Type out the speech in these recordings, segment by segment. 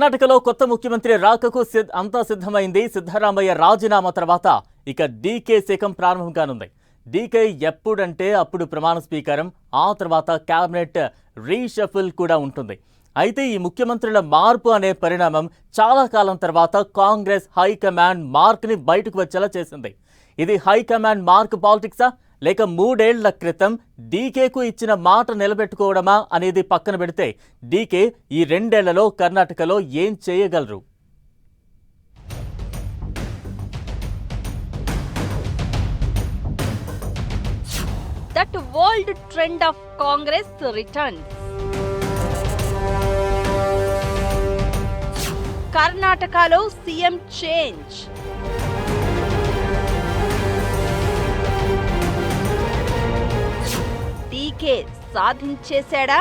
కర్ణాటకలో కొత్త ముఖ్యమంత్రి రాకకు అంతా సిద్ధమైంది. సిద్ధరామయ్య రాజీనామా తర్వాత ఇక డీకే శకం ప్రారంభం కానుంది. డీకే ఎప్పుడంటే అప్పుడు ప్రమాణ స్వీకారం, ఆ తర్వాత కేబినెట్ రీషఫుల్ కూడా ఉంటుంది. అయితే ఈ ముఖ్యమంత్రుల మార్పు అనే పరిణామం చాలా కాలం తర్వాత కాంగ్రెస్ హైకమాండ్ మార్క్ని బయటకు వచ్చేలా చేసింది. ఇది హైకమాండ్ మార్క్ పాలిటిక్సా లేక 3 ఏళ్ల క్రితం డీకేకు ఇచ్చిన మాట నిలబెట్టుకోవడమా అనేది పక్కన పెడితే డీకే ఈ 2 ఏళ్లలో కర్ణాటకలో ఏం చేయగలరు? That world trend of Congress returns. కర్ణాటకలో సీఎం చేంజ్. డీకే సాధించేశాడా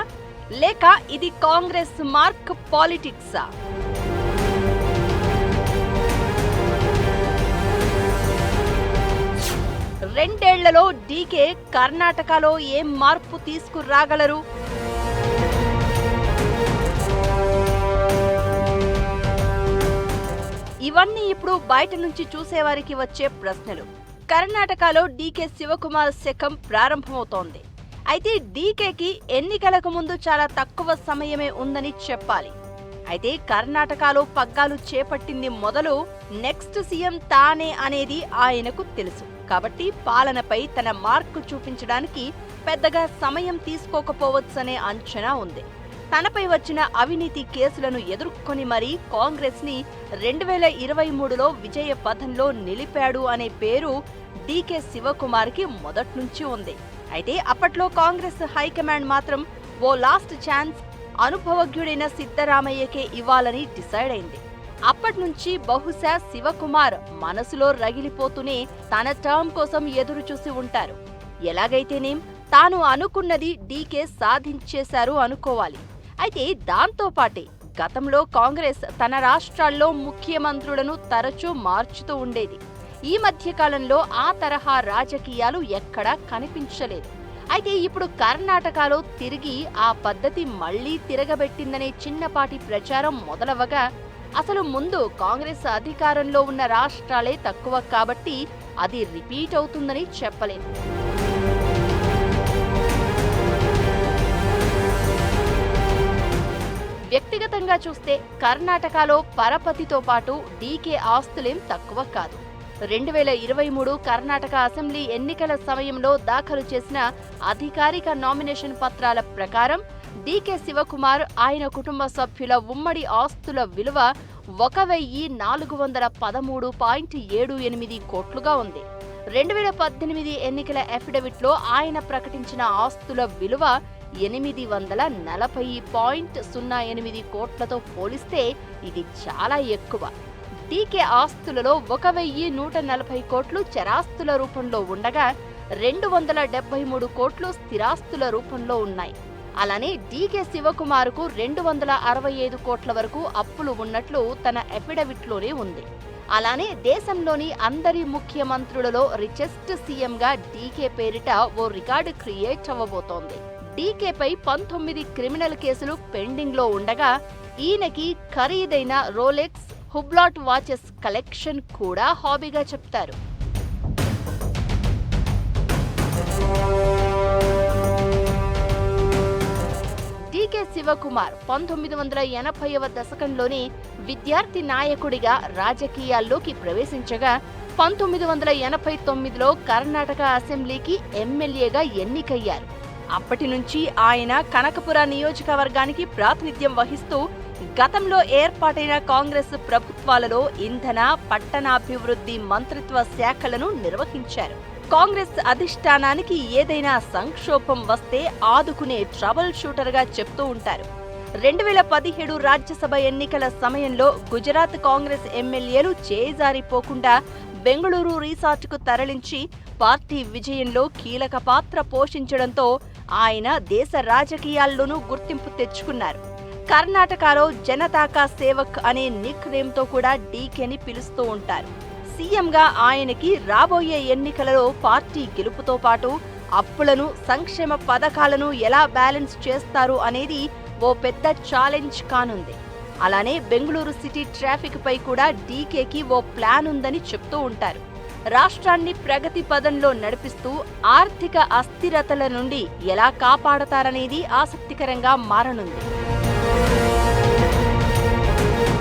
లేక ఇది కాంగ్రెస్ మార్క్ పాలిటిక్సా? రెండేళ్లలో డీకే కర్ణాటకలో ఏం మార్పు తీసుకురాగలరు? ఇవన్నీ ఇప్పుడు బయట నుంచి చూసేవారికి వచ్చే ప్రశ్నలు. కర్ణాటకలో డీకే శివకుమార్ శకం ప్రారంభమవుతోంది. అయితే డీకేకి ఎన్నికలకు ముందు చాలా తక్కువ సమయమే ఉందని చెప్పాలి. అయితే కర్ణాటకలో పగ్గాలు చేపట్టింది మొదలు నెక్స్ట్ సీఎం తానే అనేది ఆయనకు తెలుసు. కాబట్టి పాలనపై తన మార్కు చూపించడానికి పెద్దగా సమయం తీసుకోకపోవచ్చనే అంచనా ఉంది. తనపై వచ్చిన అవినీతి కేసులను ఎదుర్కొని మరీ కాంగ్రెస్ ని 2023లో విజయ పథంలో నిలిపాడు అనే పేరు డీకే శివకుమార్ కి మొదట్నుంచి ఉంది. అయితే అప్పట్లో కాంగ్రెస్ హైకమాండ్ మాత్రం ఓ లాస్ట్ ఛాన్స్ అనుభవజ్ఞుడైన సిద్ధరామయ్యకే ఇవ్వాలని డిసైడ్ అయింది. అప్పట్నుంచి బహుశా శివకుమార్ మనసులో రగిలిపోతూనే తన టర్మ్ కోసం ఎదురు చూసి ఉంటారు. ఎలాగైతేనేం తాను అనుకున్నది డీకే సాధించేశారు అనుకోవాలి. అయితే దాంతో పాటే గతంలో కాంగ్రెస్ తన రాష్ట్రాల్లో ముఖ్యమంత్రులను తరచూ మార్చుతూ ఉండేది. ఈ మధ్య కాలంలో ఆ తరహా రాజకీయాలు ఎక్కడా కనిపించలేదు. అయితే ఇప్పుడు కర్ణాటకలో తిరిగి ఆ పద్ధతి మళ్లీ తిరగబెట్టిందనే చిన్నపాటి ప్రచారం మొదలవగా అసలు ముందు కాంగ్రెస్ అధికారంలో ఉన్న రాష్ట్రాలే తక్కువ కాబట్టి అది రిపీట్ అవుతుందని చెప్పలేము. వ్యక్తిగతంగా చూస్తే కర్ణాటకలో పరపతితో పాటు డీకే ఆస్తులేం తక్కువ కాదు. 2023 కర్ణాటక అసెంబ్లీ ఎన్నికల సమయంలో దాఖలు చేసిన అధికారిక నామినేషన్ పత్రాల ప్రకారం డీకే శివకుమార్ ఆయన కుటుంబ సభ్యుల ఉమ్మడి ఆస్తుల విలువ 1,413.78 కోట్లుగా ఉంది. 2018 ఎన్నికల అఫిడవిట్లో ఆయన ప్రకటించిన ఆస్తుల విలువ 840.08 కోట్లతో పోలిస్తే ఇది చాలా ఎక్కువ. డీకే ఆస్తులలో 1,140 కోట్లు చరాస్తుల రూపంలో ఉండగా 273 కోట్లు స్థిరాస్తుల రూపంలో ఉన్నాయి. అలానే డీకే శివకుమార్కు 265 కోట్ల వరకు అప్పులు ఉన్నట్లు తన అఫిడవిట్లోనే ఉంది. అలానే దేశంలోని అందరి ముఖ్యమంత్రులలో రిచెస్ట్ సీఎంగా డీకే పేరిట ఓ రికార్డు క్రియేట్ అవ్వబోతోంది. డీకేపై 19 క్రిమినల్ కేసులు పెండింగ్ లో ఉండగా ఈయనకి ఖరీదైన రోలెక్స్, హుబ్లాట్ వాచెస్ కలెక్షన్ కూడా హాబీగా చెప్తారు. డీకే శివకుమార్ 1980వ దశకంలోనే విద్యార్థి నాయకుడిగా రాజకీయాల్లోకి ప్రవేశించగా 1989లో కర్ణాటక అసెంబ్లీకి ఎమ్మెల్యేగా ఎన్నికయ్యారు. అప్పటి నుంచి ఆయన కనకపుర నియోజకవర్గానికి ప్రాతినిధ్యం వహిస్తూ గతంలో ఏర్పాటైన కాంగ్రెస్ ప్రభుత్వాలలో ఇంధన, పట్టణాభివృద్ధి మంత్రిత్వ శాఖలను నిర్వహించారు. కాంగ్రెస్ అధిష్టానానికి ఏదైనా సంక్షోభం వస్తే ఆదుకునే ట్రబుల్ షూటర్గా చెప్తూ ఉంటారు. 2017 రాజ్యసభ ఎన్నికల సమయంలో గుజరాత్ కాంగ్రెస్ ఎమ్మెల్యేలు చేజారిపోకుండా బెంగళూరు రిసార్ట్కు తరలించి పార్టీ విజయంలో కీలక పాత్ర పోషించడంతో ఆయన దేశ రాజకీయాల్లోనూ గుర్తింపు తెచ్చుకున్నారు. కర్ణాటకలో జనతా కా సేవక్ అనే నిక్ నేమ్తో కూడా డీకేని పిలుస్తూ ఉంటారు. సీఎంగా ఆయనకి రాబోయే ఎన్నికలలో పార్టీ గెలుపుతో పాటు అప్పులను, సంక్షేమ పథకాలను ఎలా బ్యాలెన్స్ చేస్తారు అనేది ఓ పెద్ద ఛాలెంజ్ కానుంది. అలానే బెంగళూరు సిటీ ట్రాఫిక్ పై కూడా డీకేకి ఓ ప్లాన్ ఉందని చెప్తూ ఉంటారు. రాష్ట్రాన్ని ప్రగతి పదంలో నడిపిస్తూ ఆర్థిక అస్థిరతల నుండి ఎలా కాపాడతారనేది ఆసక్తికరంగా మారనుంది.